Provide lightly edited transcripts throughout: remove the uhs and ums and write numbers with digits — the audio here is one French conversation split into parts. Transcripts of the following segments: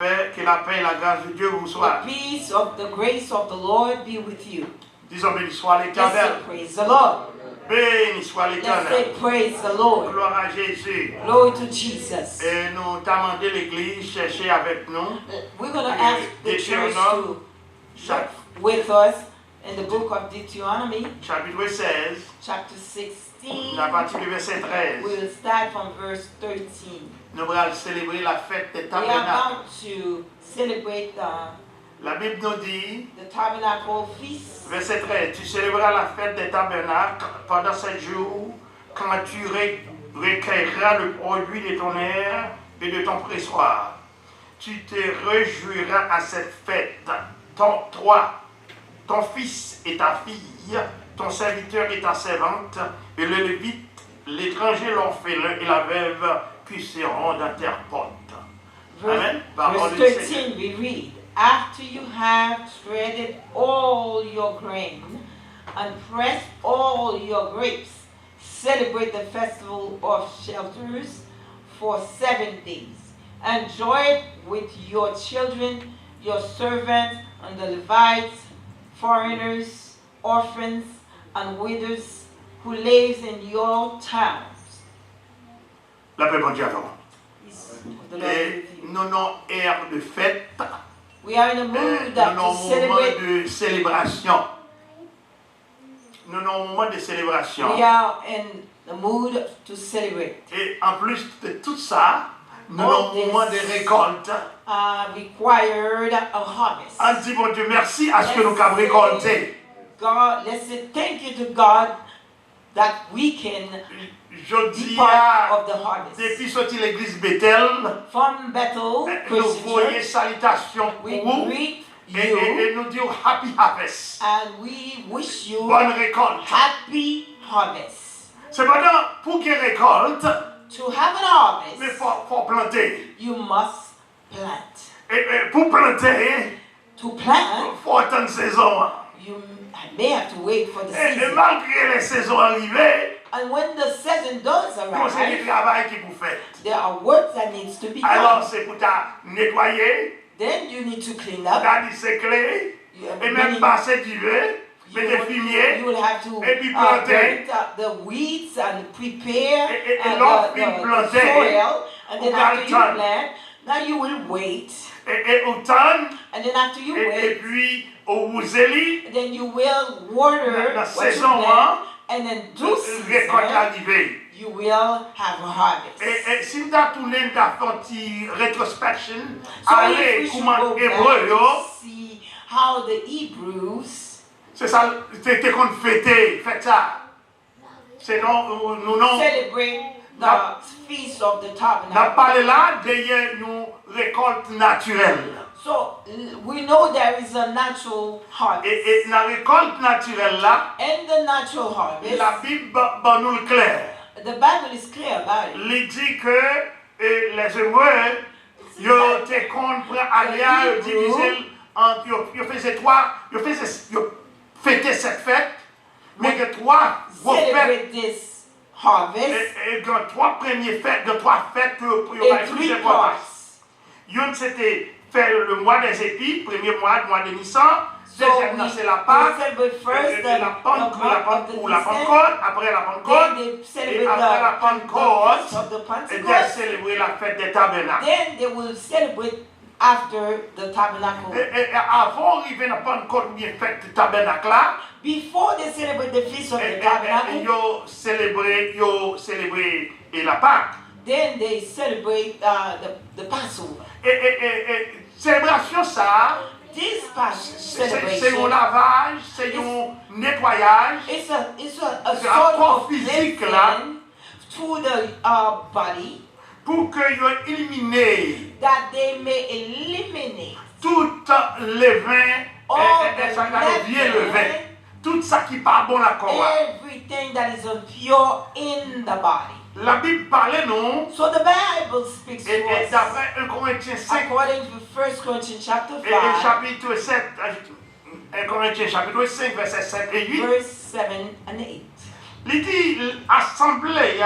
Que la paix et la grâce de Dieu vous soient. The peace of the grace of the Lord be with you. Disons béni soit Let's l'Éternel. say praise the Lord. Béni soit Let's say l'Éternel. praise the Lord. Gloire à Jésus. Glory to Jesus. Et nous demandons l'Église chercher avec nous. We're going to ask the church to Chapitre, with us in the book of Deuteronomy, chapitre 16, chapter 16. à partir du verset 13. We'll start from verse 13. Nous allons célébrer la fête des We are tabernacles. about to celebrate La Bible nous dit, the tabernacle feast. verset 13, tu célébreras la fête des tabernacles pendant 7 jours, quand tu recueilleras le produit de ton air et de ton pressoir. Tu te réjouiras à cette fête, ton fils et ta fille, ton serviteur et ta servante, et le lévite, l'étranger, l'orphelin et la veuve qui seront dans tes portes. Amen. Verse 13 we read, after you have shredded all your grain and pressed all your grapes, celebrate the festival of shelters for 7 days. Enjoy it with your children, your servants, and the Levites, foreigners, orphans, and widows who live in your towns. La paix bon Dieu avant. The Lord Et with you. nous avons air de fête, We are in a nous mood to avons moment celebrate. de célébration. Nous avons moment de célébration. We are in the mood to celebrate. Et en plus de tout ça, nous All avons moment de this récolte. Required a harvest. On dit, bon Dieu, merci à ce que nous avons récolté. God, let's say thank you to God that we can Je be dis part of the harvest. depuis sorti l'église Bethel, From Bethel nous Christian voyons Church, salutations we pour vous greet et you nous disons Happy Harvest. and we wish you Bonne récolte. happy harvest. Cependant, pour qu'il récolte, To have an il harvest, faut planter. you must plant. Et pour planter, To plant, il faut attendre saison. you may have to wait for the Et season. malgré les saisons arrivées, And when the season does c'est le arrive, travail qui vous fait. there are work that needs to be Alors, done. c'est pour ta nettoyer, Then you need to clean up. ta dissécler, You, et même passer du vin, mettre des fumiers, you will have to et puis planter. burn the weeds and prepare Et l'autre, puis the planter. soil. And then Au after you printemps. plant, now you will wait. et automne, And then after you et wait, puis au rouseli, then you will water la what you saison, plant. And then récolte season, arrivée. you will have a harvest. Et si nous avons tourné, nous avons fait une rétrospection, So if allez, we should comment go back hébreu, to see how the Hebrews c'est ça, c'était qu'on fêtait, faites ça. C'est non, nous non. celebrate the feast of the On a tabernacle. parlé là, derrière nous, récolte naturelle. So we know there is a natural harvest. Et la récolte naturelle là, In the natural harvest, la Bible ben, nous le clair. the Bible is clear about it. Il dit que les Hébreux, ils étaient contre Alia, ils divisaient en, ils faisaient trois, ils fêtaient cette fête, mais que trois gros fêtes, Celebrate this harvest et que trois premières fêtes, de trois fêtes pour in plus 3 importantes. parts. Une c'était faire le mois des épis, premier mois de Nissan, So deuxième c'est la Pâque, we celebrate first the la month of the pour la Nisan. Pentecôte, après la Pentecôte, Then they et celebrate après la the Pentecôte, feast of the et de Pentecost. célébrer la fête des tabernacles. Then they will celebrate after the tabernacle. Et avant d'arriver à la Pentecôte, bien fête du tabernacle là, Before they celebrate the feast of the ils tabernacle, ont célébré et la Pâque. then they celebrate the Passover. Et célébration ça, This c'est un celebration, lavage, c'est un nettoyage. it's a C'est sort un corps of physique là, cleansing to the body, pour qu'ils éliminent that they may eliminate tout levain, all ça the vient levain, tout ça qui n'est pas bon à corps. everything that is impure in the body. La Bible parle non, So the Bible speaks to et us d'après 1 Corinthiens 5 according to 1 Corinthians chapter et 5, chapitre 7, 1 Corinthiens chapitre 5, versets 7 et 8, verse 7 and 8. il dit assemblée,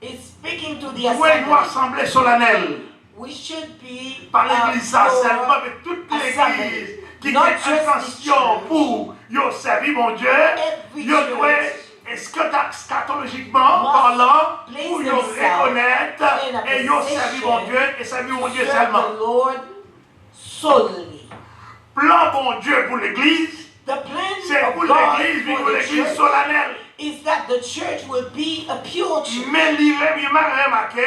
It's speaking to the ouais, une assembly. assemblée solennelle. we should be Pas l'église ça for seulement, mais toute assembly. l'église qui Not a just the intention church. pour yo servir mon Dieu, Every yo church doit scatologiquement must parlant place pour yo themselves reconnaître in a et yo position servir mon Dieu et servir mon Dieu serve seulement. the Lord solely. Plan bon Dieu pour l'église, The plan c'est of pour God l'église, for pour the l'église church solennelle. is that the church will be a pure church. Mais il m'a remarqué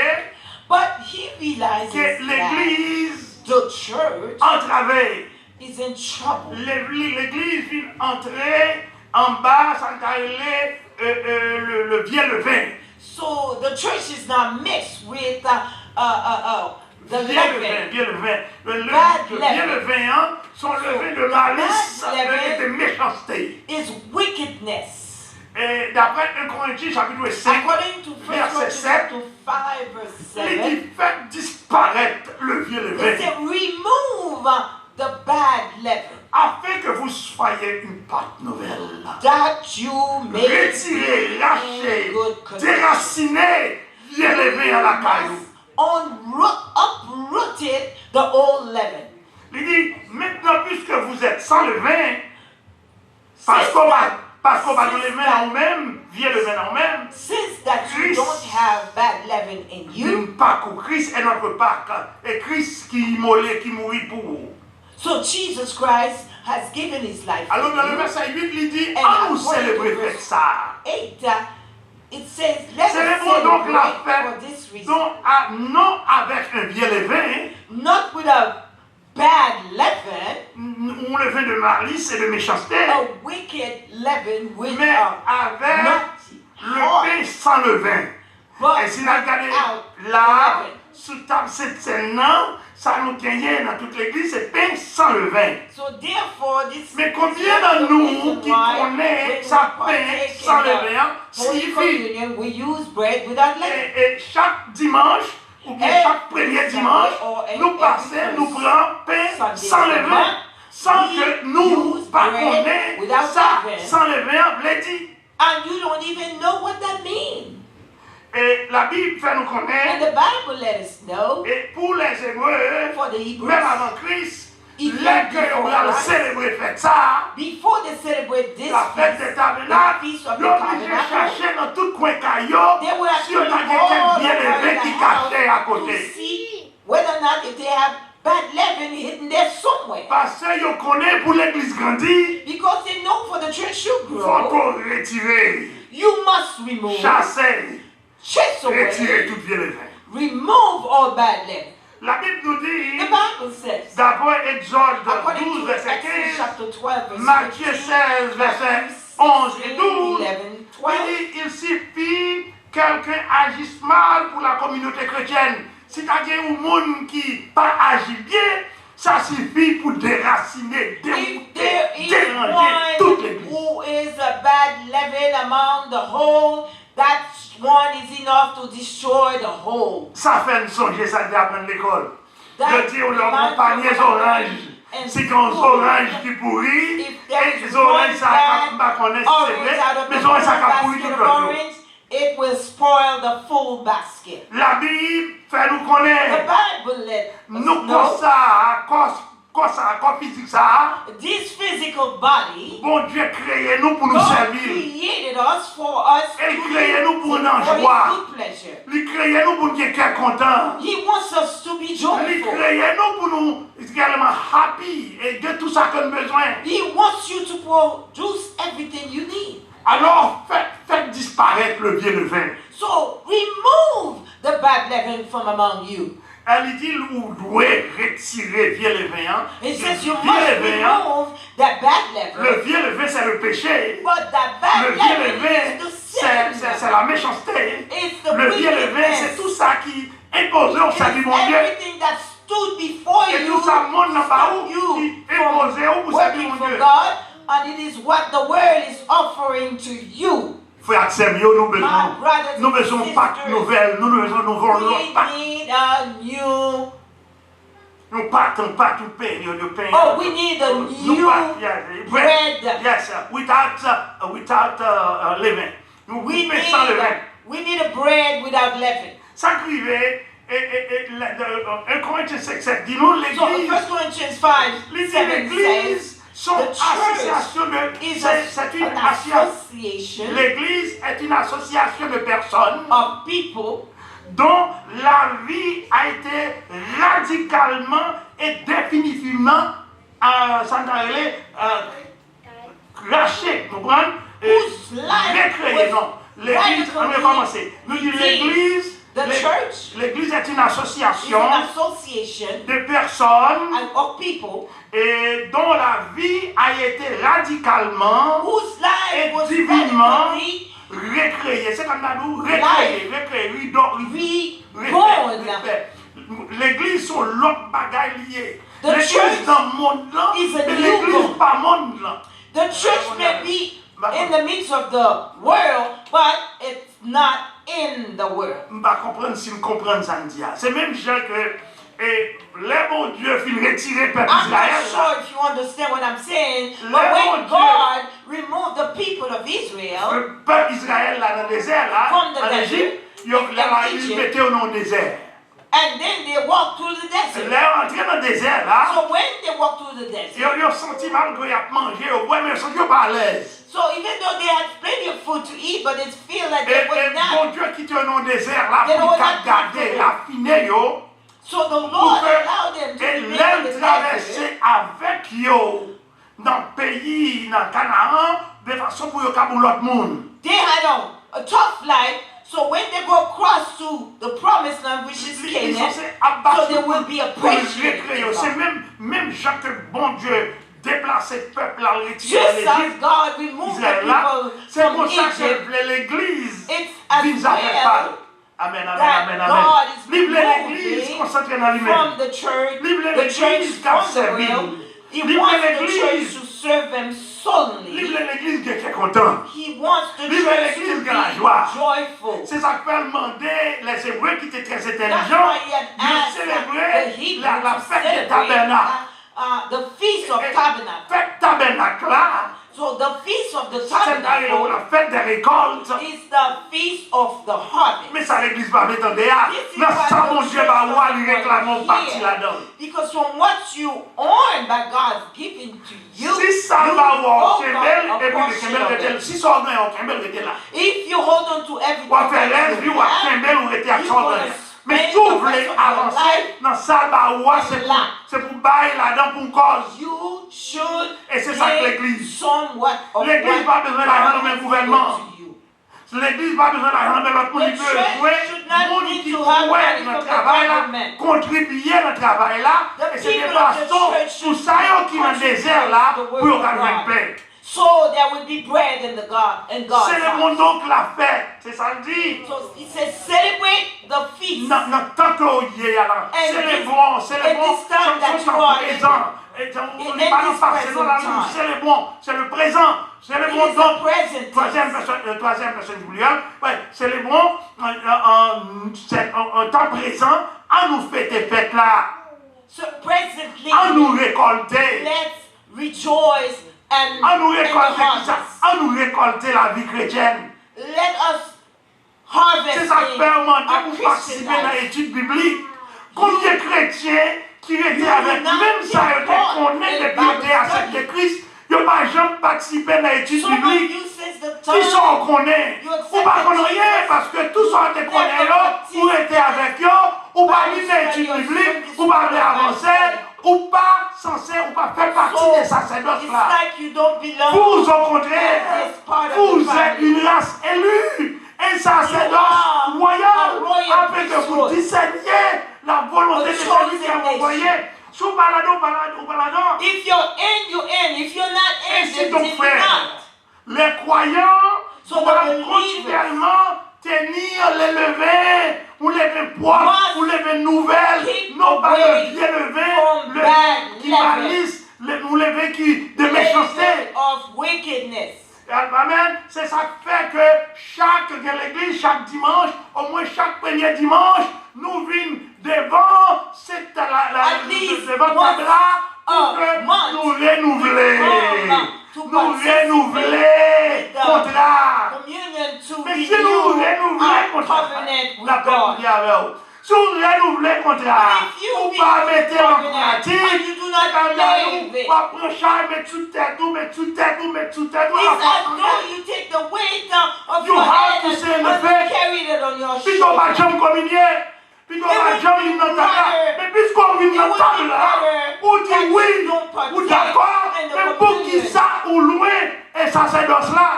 But he realizes que that l'église the church entravée, is in trouble. l'église vient entrer en bas, sans carrer le vieux levain. So the church is not mixed with the leaven. Vieux levain. Le Bad vieux leaven. levain, hein, sont levés de malice bad et leaven de méchanceté. Is wickedness. Et d'après 1 Corinthiens chapitre 5, According to 1 verset Corinthians 7, chapter 5 verse il 7, dit faites disparaître le vieux it levain, said remove the bad leaven, afin que vous soyez une pâte nouvelle. that you may Retirez, be in lâchez, good condition. déracinez, vieux levain à la caillou. Uprooted the old leaven. Il dit, maintenant puisque vous êtes sans levain, parce qu'on va dans les mains en même, vieux levain en même, Since that you Christ. don't have bad leaven in you, une Pâque où Christ est notre Pâque, et Christ qui mollait, qui mourit pour vous. so Jesus Christ has given his life. Alors for dans le you. verset 8, il dit, And ah nous according célébrer to fête verse ça. 8, it says, let us Célébrons donc la celebrate for fête, this reason. non avec un vieux levain, Not with a bad leaven, ou levain de malice et de méchanceté, a wicked leaven with mais a avec naughty le heart, pain sans levain. but Et si nous regardons without là, leaven. sous table cette scène-là, ça nous gagne dans toute l'église, c'est pain sans levain. So therefore, this Mais is combien the de nous reason qui why connaissent when ça we pain partake sans in the levain Holy signifie Communion, we use bread without leaven. et chaque dimanche ou bien Every chaque premier Sunday dimanche, or nous every passons, first nous prenons pain Sunday sans of the levain, month, sans we que nous use pas bread connaître without ça leaven. sans levain, veut dire. And you don't even know what that means. Et la Bible fait nous And connaître, the Bible let us know et pour les Hébreux, for the Hebrews, même avant Christ, Even les que before on va Christ, célébrer fête ça, before they celebrate this la fête des feast, tabernacles, the feast of ils the ont obligé de tabernacle, chercher dans tout coin caillot they will have si to on look a quelqu'un all bien over élevé the qui cachait à house to côté. see whether or not if they have bad leaven hidden there somewhere. Parce qu'ils connaissent pour l'église grandir, Because they know for the church to il faut grow, qu'on retirer, you must remove, chasser, chase retirer away, tout bien levain. remove all bad leaven. La Bible nous The dit, Bible says, d'après Exode according 12, to verset Exodus 15, chapter 12, verse Matthieu 15, 16, verset Matthew 11 et 16, 12, 11, il 12, dit, il suffit que quelqu'un agisse mal pour la communauté chrétienne. Si tu as un monde qui pas agit bien, ça suffit pour déraciner, if there is déranger toute one l'église. who is a bad leaven among the whole, that one is enough to destroy the whole. Ça fait une songer, ça dit apprendre l'école. That Je dis, on leur reminds compagnie me of oranges. and C'est quand school. oranges qui pourrit, If there et is les oranges, one ça bad va connaître, c'est orange vrai, out of mais the les oranges, ça full va pourrir basket tout of le jour. orange, it will spoil the full basket. La Bible fait nous The connaître. Bible let us Nous, know comme ça, comme physique ça, this physical body, bon Dieu créé nous pour nous God servir. created us for us Il to créé nous pour nous en for His joie. good pleasure. Il créé nous pour nous être contents. He wants us to be Il joyful. créé nous pour nous également happy et de tout ça qu'on a besoin. He wants you to produce everything you need. Alors, faites disparaître le vieux levain. So remove the bad leaven from among you. Elle dit, vous devez retirer le vieux levain. It says you Le must vieux levain, remove that bad leaven. le vieux levain, c'est le péché. But that bad Le vieux leaven levain, is the sin. c'est la méchanceté. It's the Le vieux levain, c'est wickedness. tout ça qui impose au salut It's mon Dieu. everything that stood before Et you, tout ça monte dans pas stop où, you qui from impose au pour salut working mon for Dieu. God, and it is what the world is offering to you. Frère Samuel, nous besoin, My brothers nous and besoin pas de sisters, nouvelles, nous besoin nous voulons we l'autre pas. need a new. Nous partons pas tout période de pain. Oh, we need a Nous new pas, yes, bread. Yes, without leaven. Nous We pain sans levain. need a bread without leaven. Ça criait, 1 Corinthiens 5:7 dit-nous, So l'église, 1 Corinthians 5:7 says, l'église, son the association is c'est une an association. association L'église est une association de personnes of people dont la vie a été radicalement et définitivement crachée, vous comprenez? whose life Recréée, non. was L'église, on va commencer. Nous disons l'église, the church l'église est une is association an association de personnes of people et dont la vie a été radicalement whose life et was divinement radically recréée. C'est comme ça, nous, recréée, reborn. L'église sont l'autre bagaille liée. The L'église church dans le monde là, is a mais new l'église God. pas monde là. The church may be in the midst of the world, but it's not in the world. Je ne vais pas comprendre si je comprends ça. C'est même gens que les bon Dieu fin retirer le peuple I'm d'Israël. not sure if you understand what I'm saying, Le but bon when Dieu- God removed the people of Israel Le peuple d'Israël là dans le désert là, From the en desert, Égypte, il Egypt. mettait au nom désert. and then they walked through the desert. Là, entré dans le désert là, So when they walked through the desert, ils ont senti mal qu'ils ont mangé, mais ils sont pas à l'aise. so even though they had plenty of food to eat, but it feel like Et they were bon not. Dieu qui était au désert là, They pour were qu'ils not garder, comfortable. raffiner yo, So the pour Lord que allowed them to et remain in l'aime the desert. traverser avec yo dans le pays, dans Canaan, de façon pour yo capable l'autre monde. They had a tough life, so when they go across to the promised land, which is Ils sont Canaan, censés abattre so there will be a pour le pressure. recréer. C'est même gens que bon Dieu déplacer le peuple à retirer de Just as l'Égypte. God removed the Israël là, people c'est from pour ça Egypt, que l'église it's as vise avec well pas. Amen, amen, that amen, God amen. is Libre l'église, removing concentré dans lui-même. from the church, Libre the church l'église qui a from the servi. world. He Libre wants the l'église. church to serve Him solely. Libre l'église qui est content. He wants the Libre church l'église to qui a la joie. be joyful. C'est ça que peut demander les Hébreux qui étaient très That's intelligents why he had de asked célébrer the Hebrews la to fête des celebrate tabernacles. the Feast of Et Tabernacle. fête tabernacle là, So the Feast of the c'est la Tabernacle fête des récoltes. is the Feast of the Harvest. Mais ça l'église va mettre en dehors. This is Non, why ça the mon Dieu church va voir doesn't lui réclamer want un to parti hear. là-dedans. Because from what you earn by God's giving to you, Si ça you va voir owe Kembel, God a et puis le portion Kembel of était it. si ça va gagner Kembel était là. If you hold on to everything Ou à faire that l'aise, you ou à have, Kembel, ou était à you're ça gonna gagner. Mais spend si vous the voulez rest of your avancer life dans ça, bah, ouais, là. c'est pour bailler là-dedans pour une cause. you should Et c'est ça que give l'église. somewhat of L'église what pas besoin d'argent dans le God has gouvernement. given to you. L'église pas besoin d'argent, mais l'autre monde The qui peut church jouer, should not monde need qui to have jouait money dans le from the travail là, government. contribuer dans le travail là, The et c'est des people of the pasteurs church pour should ça qui dans le désert là, contribute pour to the work of avoir une God. paix. So there will be bread in the God in God's C'est le house. monde donc la fête, c'est ça le dit. So he says, celebrate the feast. Dans tant qu'il y a là, And célébrons, this time that you are in- présent. Et on n'est pas dans le passé, non, là, nous célébrons, c'est le présent. It Célébrons is the donc. present Troisième personne singulière, ouais, célébrons un temps présent, à nous fêter fête là, So presently, à nous récolter, let's rejoice and à nous in the récolter, harvest. à nous récolter la vie chrétienne. Let us harvest C'est ça qui in permet our de Christian participer à life. l'étude biblique. Combien de chrétiens qui étaient avec not même ça, be ils taught connaissent in depuis Bible qu'ils étaient acceptés Christ, ils n'ont pas jamais participé à l'étude Some of biblique. you since the Qui sont time on connaît? you Ou accepted pas qu'on rien Jesus, parce que tous sont été connaît ou étaient avec eux, ou pas Bible lire l'étude study or biblique, Sunday ou pas school aller or avancer, Bible ou pas censé, ou pas faire partie So, des sacerdotes it's là. like you don't belong Vous au contraire, in this part of vous the êtes family. une race élue, un You sacerdoce are royal, a royal afin que vous priesthood. discerniez la volonté A de celui qui a chosen envoyé. nation. Sous baladon. If you're in, you're in. If you're not in, Ainsi then donc, you're frère, not. les croyants So the doivent believers continuellement tenir les levées, ou les vins propres, must ou les vins nouvelles, keep non pas away le vieux levain, from le bad vin qui leaven. malice, ou les vins qui de méchanceté. Of wickedness. Amen. C'est ça qui fait que l'église, chaque dimanche, au moins chaque premier dimanche, nous venons devant cette At least devant once table là pour a que month, nous renouveler. to Nous participate renouveler with the contrat. communion to Mais si nous renew renouveler our contrat, covenant with la paix God. nous dit avec vous. Si vous renouvelez le contrat, vous ne pas mettre en pratique, vous prenez charge, mettre sous tête, mettre sous tête, mettre sous tête. It's as though you take the weight of You your have head to say and the fact. carry it on your Puis on va shoulder. jamais communier. Puis on va jamais vivre dans ta table. Mais puisqu'on vit dans ta table là, on dit oui, ou d'accord, mais pour qui ça ou loin, et ça c'est dans cela.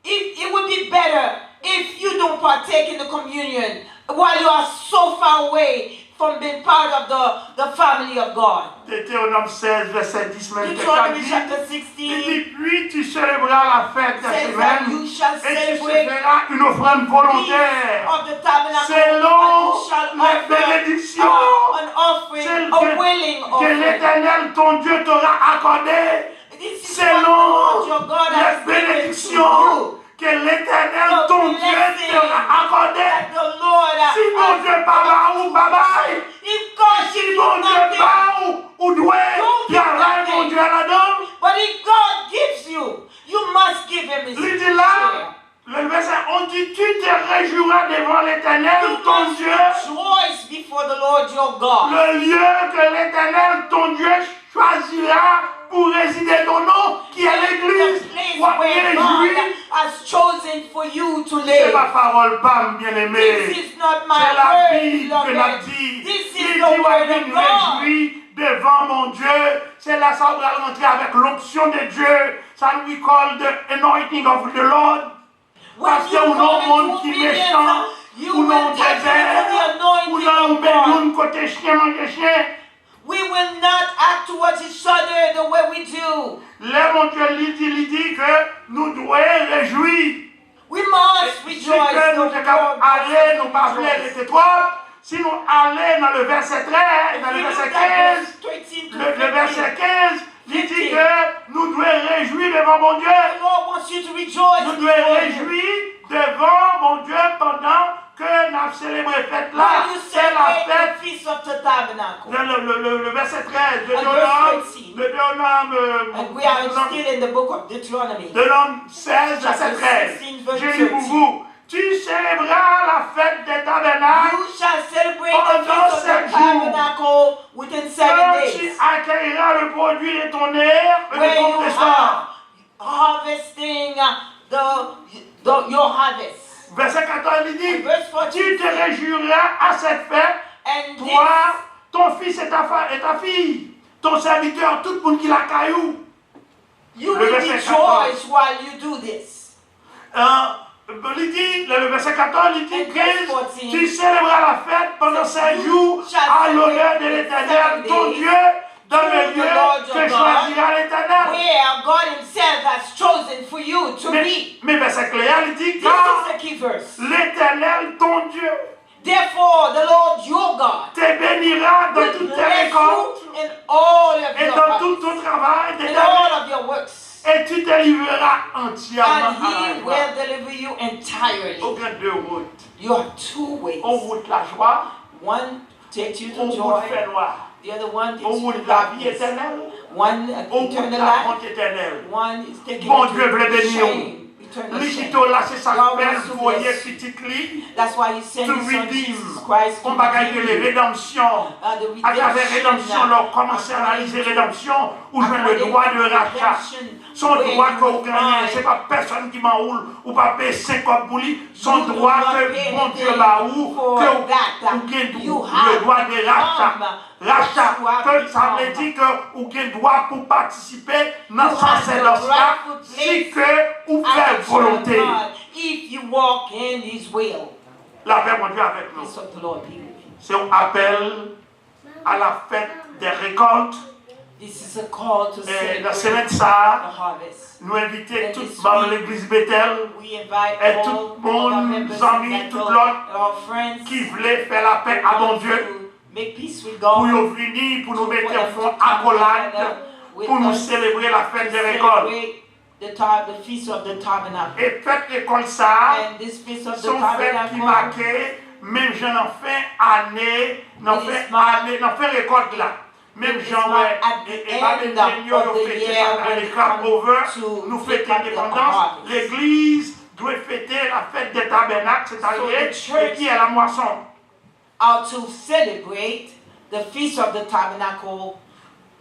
It would be better if you don't partake in the communion while you are so far away from being part of the family of God. Deutéronome 16, verset 10, même Deuteronomy dit, chapter il 16 dit, puis tu célébreras la fête de says that semaine you shall et tu celebrate feras une offrande volontaire of the tabernacle selon and you shall les offer bénédictions an offering, celles a willing que offering. l'Éternel ton Dieu t'aura accordées. This is what the Lord your Selon God les has given to bénédictions you. que l'Éternel The ton Dieu blessing t'aura accordées. that the Lord Si mon Dieu parle ou bye. If God Si gives mon you Dieu nothing, parle ou doit, Don't il y a give rien mon nothing. Dieu là-dedans. but if God gives you, you must give him his Il dit share. là, le verset, on dit, tu te réjouiras devant l'Éternel You ton must Dieu. rejoice before the Lord your God. Le lieu que l'Éternel ton Dieu choisira pour résider ton nom, qui est The l'Église. place Sois where God réjoui. has chosen for you to C'est live. ma parole, Pam, bien-aimée. This is not C'est my la word, Bible que l'a beloved. dit. This Il is dit, the word ouais, of me God. réjouis devant mon Dieu. C'est là ça on va rentrer avec l'option de Dieu. Ça we call the anointing of the Lord. Parce que you ou non come monde into qui obedience, méchant, you ou non will tap into désert, the anointing ou non of God. une côté chien manger chien. We will not act towards each other the way we do. Là mon Dieu il dit que nous devons réjouir. We must Si rejoice. que nous the sommes Lord aller, must nous pas rejoice. rester trop. Si nous allons dans le verset 13, dans If le you verset look at 15, verse 13 to le verset 15, 15, il dit 15. que nous devons réjouir devant mon Dieu. the Lord wants you to rejoice. Nous before devons him. réjouir devant mon Dieu pendant que nous célébrons cette fête là. While you C'est la celebrate fête. the feast of the tabernacle. Le verset 13 de And Deutéronome, verse 13. Deutéronome, And we are still in the book of Deuteronomy. Deutéronome 16, verset Chapter 13. 16, verse Je lis pour 13. vous. Tu célébreras la fête des tabernacles. You shall celebrate the Pendant feast of 7 the jours. tabernacle within 7 Quand tu days. accueilleras le produit de ton air et Where de ton you trésor. are harvesting your harvest. Verset 14, il dit, And verse 14 tu te réjouiras à cette fête, And toi, ton fils et ta fille, ton serviteur, tout le monde qui l'a caillou. you Le will verset rejoice while you do this. Il dit, le verset 14, il dit, And verse 14, tu célébreras la fête pendant 7 jours shall à l'honneur de celebrate l'Éternel, 7 ton days Dieu, dans to le the lieu Lord your que God, choisira l'Éternel. where God himself has chosen for you to be. Mais verset clair, il dit, This car is the key verse. l'Éternel, ton Dieu, Therefore, the Lord your God te bénira dans will toutes tes bless récoltes you in all of et your dans works, tout ton travail, in all of your works. et tu te livreras entièrement And à la he joie. will deliver you entirely. Aucun deux routes. You have two ways. On route la joie, One takes you on to route joy. fait noir. The other one takes On you to route la vie darkness. éternelle, One on route eternal la life. honte éternelle. One is taking Bon you Dieu veut to bénir. shame. Eternal shame. L'Écriture là, c'est ça God que wants to voyez bless. petite lit, That's why he sent to his son redeem. Jesus Christ to On va gagner redeem les you. rédemptions. The À travers rédemption, là, on commence à analyser rédemption, où je mets le droit de rachat. Son droit que vous gagnez, c'est pas personne qui m'enroule ou pas payer 50 pour lui. Son You do droit not que pay mon Dieu anything m'a ou for que that. vous gagnez You le have droit de rachat. Rachat, what you have que ça veut become. dire que vous avez droit pour participer dans You ce have the sacerdoce-là rightful si place que vous as a faites child of volonté. God, if you walk in his will. La paix, mon Dieu, avec nous. Peace of the Lord be with you. C'est un appel à la fête des récoltes. This is a call to Et la celebrate semaine the ça, harvest. nous inviter tous dans l'église Bethel We invite et all tout of le our monde, members nos amis, and tout l'autre our friends qui voulait faire la paix à mon Dieu, to make peace with pour God. nous venir, pour nous mettre en fond accolade, pour nous célébrer la fête des récoltes. The feast of the tabernacle. Et fête récolte ça, And this feast of the sont fêtes qui tabernacle marquaient, même j'en en fin année, n'en fait récolte là. Même Jean, ouais, et Babylonien, on fêtait ça dans les crap over, nous fêtons l'indépendance. L'église doit fêter la fête des tabernacles, c'est-à-dire qui est la moisson. are to celebrate the Feast of the Tabernacle.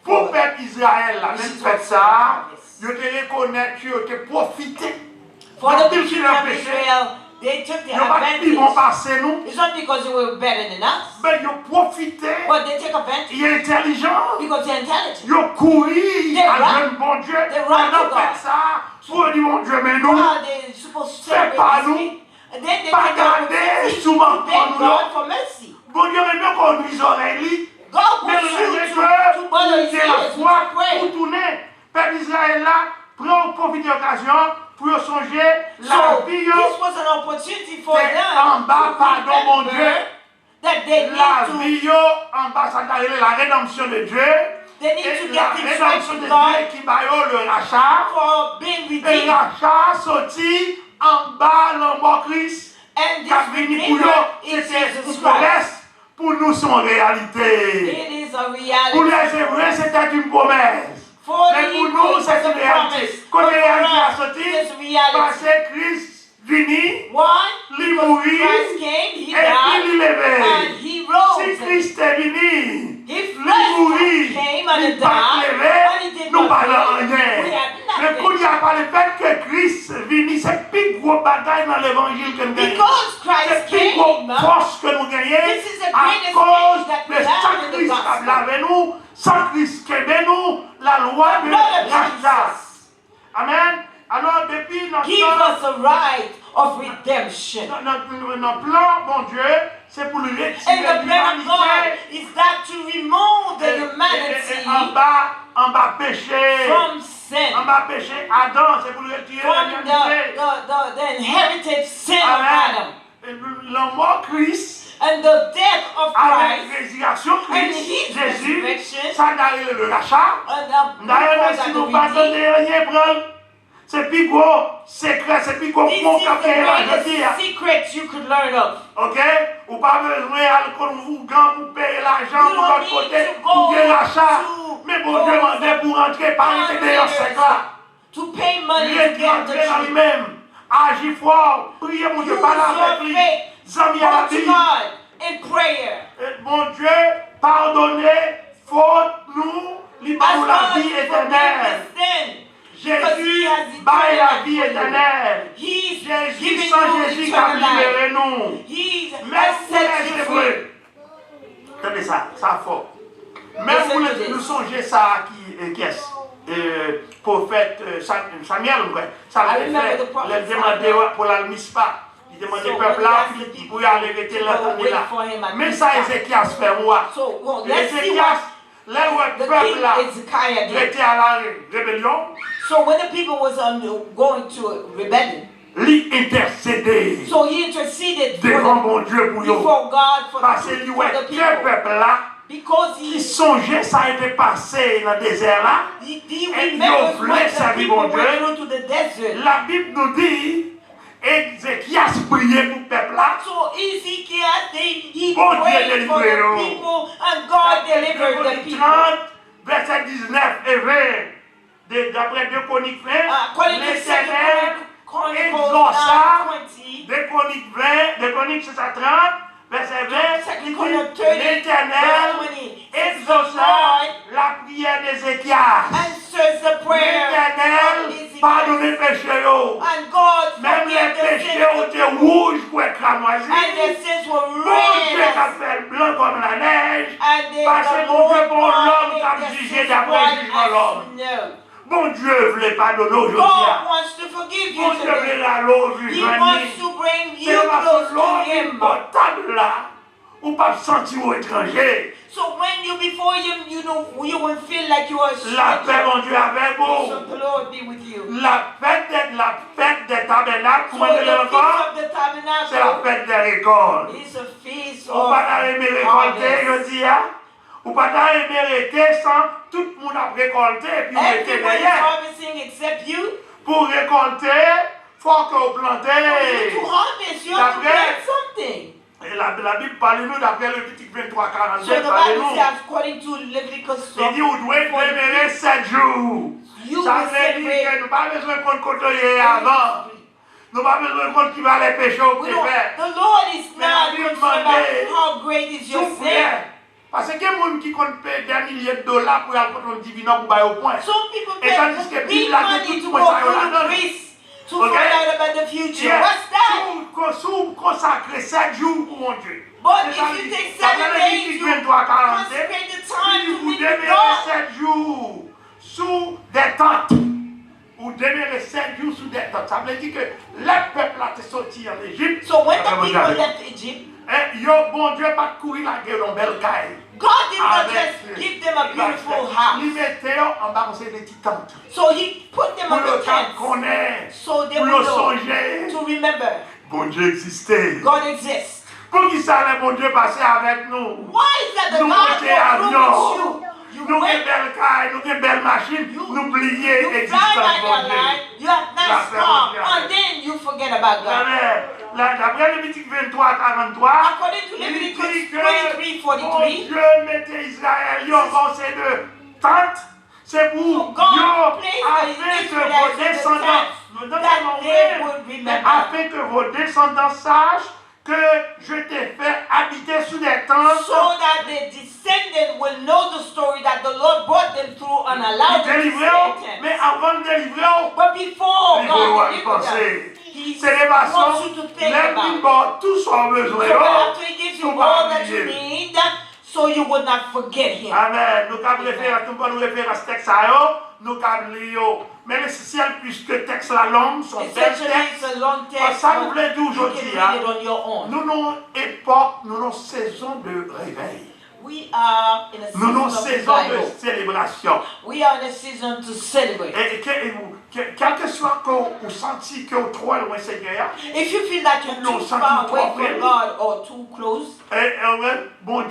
Pour le peuple Israël, la même fête ça, ils te reconnaissent qu'ils ont profité. For the people of Israel, they took the advantage. It's not because they were better than us, Mais ils ont profité. but they take advantage Ils sont intelligents. because they're intelligent. Ils ont couru They à run. jeune bon Dieu. They run to Ils ont God. fait ça pour dire mon Dieu, mais nous, Wow, they're supposed to Fais pas celebrate nous. this week. And then they Pas take the garder opportunity souvent to beg pour nous. God for mercy. bon Dieu, mais mieux qu'on nous oreilles. God Mais wants le you Seigneur, to bother his c'est la ears foi with pour prayer. tourner. Peuple Israël là, prend profiter de l'occasion pour songer la So vie. this was an opportunity for C'est them en bas, to pardon, mon Dieu. remember that they La need vie en bas, ça a la rédemption de Dieu. they need Et to la get things right rédemption with de God Dieu qui va le rachat. for being Et le redeemed. rachat sorti en bas, l'homme Christ. And this Qui venu pour Redeemer nous, is c'était Jesus une Christ. promesse. Pour nous, c'est une réalité. It is a Pour reality. les Hébreux, c'était une promesse. For Mais the pour nous, Hebrews, c'est it's a une réalité. promise. Quand But la réalité a for us, sorti, it's parce reality. que Christ venu, One, il because mourit, Christ came, he et puis il died, levé. and he rose. Si Christ est venu, If il Christ mourit, came and il died, pas levé, and he did nous not parlons raise, rien. we had Mais nothing. quand il n'y a pas le fait que Christ est venu, c'est le plus gros bataille dans l'évangile que nous gagnons. Because Christ C'est le plus gros came, force que nous gagnons this is the à greatest cause thing that we de have sans in the Christ gospel. qui avec nous, sans Christ qui est nous, la loi The de blood of rachat. Jesus. Amen. Alors, depuis notre Give us a right of redemption. notre plan, mon Dieu, c'est pour le And retirer the plan of God l'humanité is that to remove the et humanity en bas péché. from sin, En bas péché, Adam, c'est pour le retirer from l'humanité. the inherited sin of Adam. La mort Christ, And the death of avec Christ résurrection and Christ, his Jésus, resurrection, ça n'a le rachat. and D'ailleurs, the si people nous that passons the dernier prendre, c'est plus gros secret, c'est plus gros This mon is the café à dire. greatest secret you could learn of. Ok? Ou pas besoin d'alcool, vous gang pour payer l'argent You pour don't l'autre need côté, to pour go bien l'achat. to Mais bon Dieu mandait pour rentrer par l'intérieur, c'est là. to pay money Il to est get rentré the dans truth. lui-même. Agis fort, priez mon Dieu, Use parle your avec lui. faith. Zami à la Go to vie. God in prayer. Mon Dieu, pardonnez, faute nous, libère-nous la As vie God éternelle. forgive sin. Jésus, baille la vie éternelle. He's Jésus, giving sans you Jésus, qui a eternal life. libéré nous. He's Même pour set les you free. Hébreux. Attendez ça, ça fort. Même Listen pour to les, this. nous songez ça qui est prophète Samuel, ça I le remember fait, the prophet il demandait Samuel. pour la mispa. Il demandait So au peuple when là, he asked the il people pouvait aller arrêter to la go tannée wait là. for him at Mais ça, Mizpah. Ézéchias fait moi. So, well, let's see Ézéchias, what là où the le peuple king là Ezekiah did. était à la rébellion, So when the people was going to a rebellion, il intercédait so he interceded devant for mon Dieu pour eux. before God Parce que lui, for the ce people. peuple là, Because qui he songeait ça a été passé dans le désert là. Et remembers ils voulaient what the servir people mon Dieu. went through to the desert. La Bible nous dit, Ézéchias priait pour le peuple là. So Ezekiel, he Bon Dieu prayed for délivre the people, and God delivered the Chroniques people. 30, verset 19 et 20. D'après 2 Chroniques 20, According to 2 l'Éternel Chronicles exauça 9:20, 2 Chroniques 20, 2 Chroniques c'est ça 30, verset 20, il dit, Chronicles 30, l'Éternel verse 20, exauça la prière d'Ézéchias. answers the prayer of L'Éternel Ezekiel. pardonne les péchés. And God Même les forgave the péchés sins, ont été rouges pour être cramoisis. and the sins were Mon Dieu qui a red, fait blanc comme la neige. and Parce que the mon Dieu Lord pour l'homme made comme the jugé sins d'après white le jugement de l'homme. as snow. Mon Dieu voulait pardonner aujourd'hui. God wants to forgive you Mon Dieu today. voulait la l'eau vue He joignée. wants to bring you C'est parce close que l'eau to Him. potable là, ou pas sentir au étranger. So when you before Him, you will feel like you are a La paix, stranger. mon Dieu, avec vous. So the Lord be with you. La fête des tabernacles, So comment the elle est feast encore? of the C'est la tabernacle fête des récoltes. is a feast Ou of pas aimer récolter, harvest. je dis, hein? Ou pas aimer arrêter sans tout le monde a récolté et puis on était Everybody is derrière. harvesting except you. Pour récolter, il faut qu'on plante. For you to harvest, you have to plant something. Et la Bible parle-nous d'après le Levitique 23, So 47, the Bible parle-nous. says, according to Leviticus, Il dit, vous devez prémérer 7 jours. you Ça will veut dire que celebrate. nous n'avons pas besoin qu'on côtoyer avant. Nous n'avons pas besoin de compte qui va les péchés au We don't, faire. the Lord is Mais not la Bible concerned demandait, about how great is your Souffle. sin. Parce que les gens qui comptent payer des milliers de dollars pour aller contre le divin pour bailler au point. Some people Et pay tandis que big Bible a money dit to tout go le monde ça through la the donne. priest to Okay? find out about the future. Yeah. What's that? Sous consacrer 7 jours pour mon Dieu. But C'est if ça, you dit. take Ça 7 veut dire days, qu'il you vient de 40. consecrate the Si time to vous meet demeurez God. 7 jours sous des tentes, ou demeurez 7 jours sous des tentes, ça veut dire que le peuple a été sorti en Égypte. So when Ça the veut people dire- left Egypt, Eh, yo, bon Dieu, pas de courir la guerre dans belle caille. God did not just give them a beautiful Il house. mettait en bas de des petites tentes. So he put them Pour on le the temps tents qu'on est, so they pour would le know songer. to remember Bon Dieu existait. God exists. Pour qui ça, le bon Dieu passait avec nous? Why is that the Nous God monter will prove avion. with you? You Nous avons wait, une belle caille, nous avons une belle machine, You- nous oublions you fly l'existence by de your Dieu. life, you have nice La car, paix and then you forget about God. D'après Lévitique 23-43, According to il dit Leviticus que 23:43, mon Dieu mettait Israël en ces deux tentes. C'est pour God Dieu, placed afin the que vos Israelites in the descendants, tents, non that seulement they eux, would mais remember. afin que vos descendants sachent que je t'ai fait habiter sous des tentes. So that the descendant will know the story that the Lord brought them through and allowed them to Délivrer, stay mais in tents. avant de délivrer, But before il faut God y delivered penser. them, He C'est des wants façons, you to think les about it. bons, tout son besoin. So that after He gives you Faut pas all that you oublier. need, so you would not forget Him. Amen. Nous avons référé, nous pouvons référer à ce texte là, nous avons lire. Mais l'essentiel, puisque le texte la langue, son bel Essentially, texte, it's a long parce text, que ça nous but plaît you aujourd'hui. can read it on your own. Nous avons époque, nous avons saison de réveil. We are in a Nous avons season of saison de revival. célébration. We are in a season to celebrate. Quel que soit qu'on senti que trop loin Seigneur, If you feel that you're No, too something far away to from offend. God or too close, bon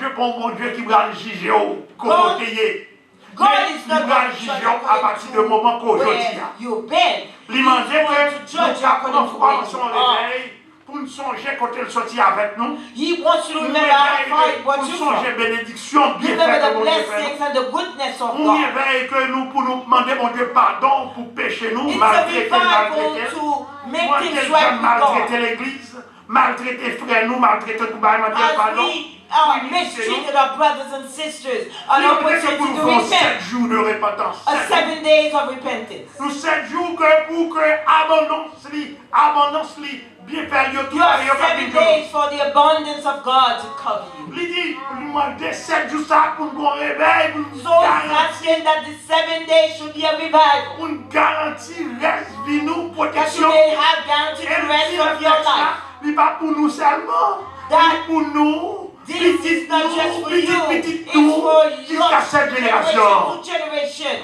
Dieu qui va le juger au God côté. God is not Il va going le to juger judge à partir du moment according to qu'aujourd'hui. where you've been. He's Il m'a dit going que to nous judge according avons to where commencé you son are. réveil pour nous songer quand il sortit avec nous. He wants you to Nous remember how far réveiller He pour brought nous you songer from. bénédiction, bien Remember fait the que mon Dieu fait. blessings and the goodness of Nous God. réveille que nous pour nous demander mon Dieu pardon pour pécher nous, It's a maltraiter, revival maltraiter. to make Moi, things quel right jeune with maltraiter God. l'église, maltraiter frère nous, maltraiter tout le monde, Dieu As pardon. we Oui, mistreated our brothers and sisters, an Nous opportunity pour to nous faire 7 repent. jours de repentance. A 7 days of repentance. Nous 7 jours que pour que abondance bien faire lieu tout You have 7 days for the abundance of God to cover you. Il dit, nous demandons 7 jours ça pour nous réveiller, pour nous So he's asking that the 7 days should be a revival. pour nous garantir reste vie nous, That you protection. may have guaranteed the rest of your life. Il n'est pas pour nous seulement, That il pour nous. This is not just for you, Petit it's tout, for jusqu'à your cette generation génération. to generation.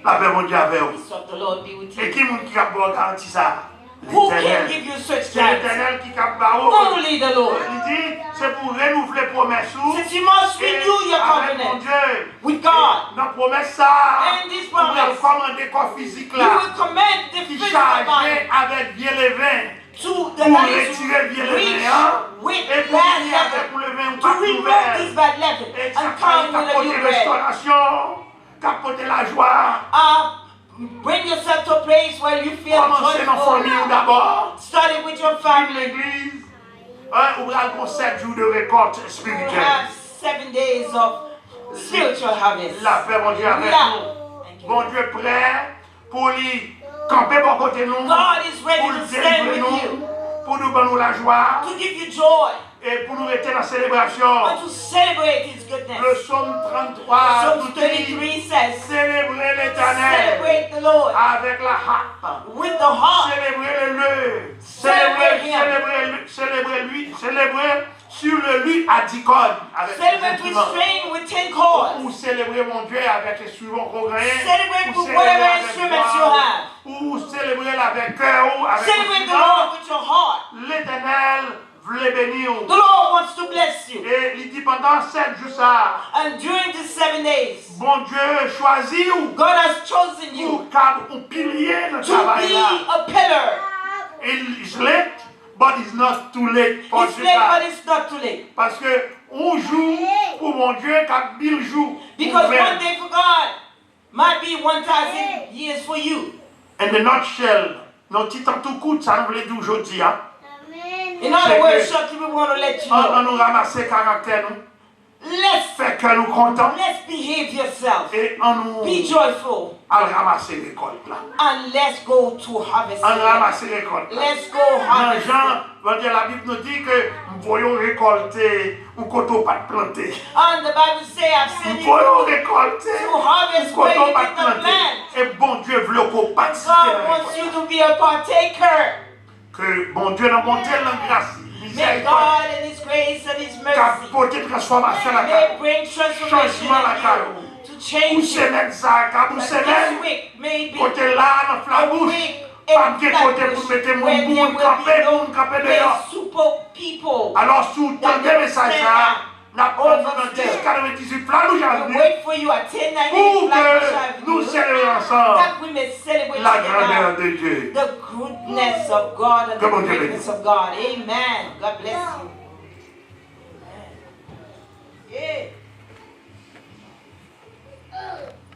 La paix mon Dieu avec vous. Peace of the Lord be with Et you. qui nous qui a garanti ça? Who can L'Éternel. give you such C'est guarantee? l'Éternel qui a barreau. Only the Lord. Il dit, c'est pour renouveler promesse. Since you must renew your Avec mon covenant Dieu. with God, Dans promesse ça, And this on va promise, commander corps physique you là, will command the qui physical body chargé avec bien les vins. to the Pour that is retirer bien le rich vin, with et pour bad venir avec leaven, pour le vin to pas remove ouvert. this bad leaven Et ça and come with a capoter new bread. restauration, capoter la joie. Bring yourself to a place where you feel Commencez dans la famille joyful. d'abord. Starting with your Famille family. l'église. On va avoir 7 jours de récolte You spirituelle. have 7 days of spiritual harvest. La paix, mon Dieu, avec nous. Thank you. Bon Dieu prêt pour lui camper pour côté nous. God is ready Pour to nous stand délivrer with nous. you, Pour nous donner la joie. to give you joy, Et pour nous rester dans la célébration. and to celebrate His Le goodness. psaume 33 Psalm nous dit 33 says, célébrer l'éternel celebrate the Lord avec la harpe. with the heart. Célébrer le Celebrate him. célébrer sur le luth à 10 cordes. Avec les Celebrate with instruments. string with 10 chords. Ou célébrer mon Dieu avec les instruments qu'on gagne. Celebrate Ou with célébrer whatever avec instruments you voix. have. Ou célébrer avec cœur ou avec Celebrate the instrument. Lord with your heart. L'éternel voulait bénir. The Lord wants to bless you. Et il dit pendant 7 jours ça, And during these 7 days, bon Dieu choisit ou God has chosen you pour cadre un pilier dans le to travail be là. a pillar. It's late, but it's not too late for It's you. late, but it's not too late. Parce que on joue pour mon Dieu quand 1000 jours. Because pour one day for God might be 1,000 years for you. In the nutshell, Non, petit temps tout court, ça nous voulait dire aujourd'hui. Hein? In other words, shortly we want to let you On know. nous ramasser caractère, nous. Fait que nous contents. Let's behave yourself. Et on nous Be joyful. à ramasser récolte là. And let's go to harvest. On ramasser récolte là. Let's go Dans harvest. Jean, la Bible nous dit que nous voyons récolter ou qu'on pas planter. And the Bible says, I've seen Nous you voyons récolter to harvest ou where qu'on you pas did not planter. plant. Et bon Dieu veut qu'on participe à God la wants récolte. you to be a partaker. Que bon Dieu n'a monté la grâce. May God in His grace and His mercy Apporter transformation à la may carrière. bring transformation Changement à la in carrière. you to Pour change you. semaine ça, pour That semaine, this week may be côté là, dans la a bouche. week Pas in de côté pour mettre Flatbush mon where there bout, will camper, be pour camper dehors. no super people. Alors, sous tant de messages, n'a pas dans 1098 là, nous We j'arrive. wait for you at 10:98 Pour Flatbush que nous Avenue, célébrions ensemble that we may celebrate la grandeur together de Dieu. the goodness of God and Que the bon Dieu greatness bénisse. of God. Amen. God bless you. Amen. Yeah.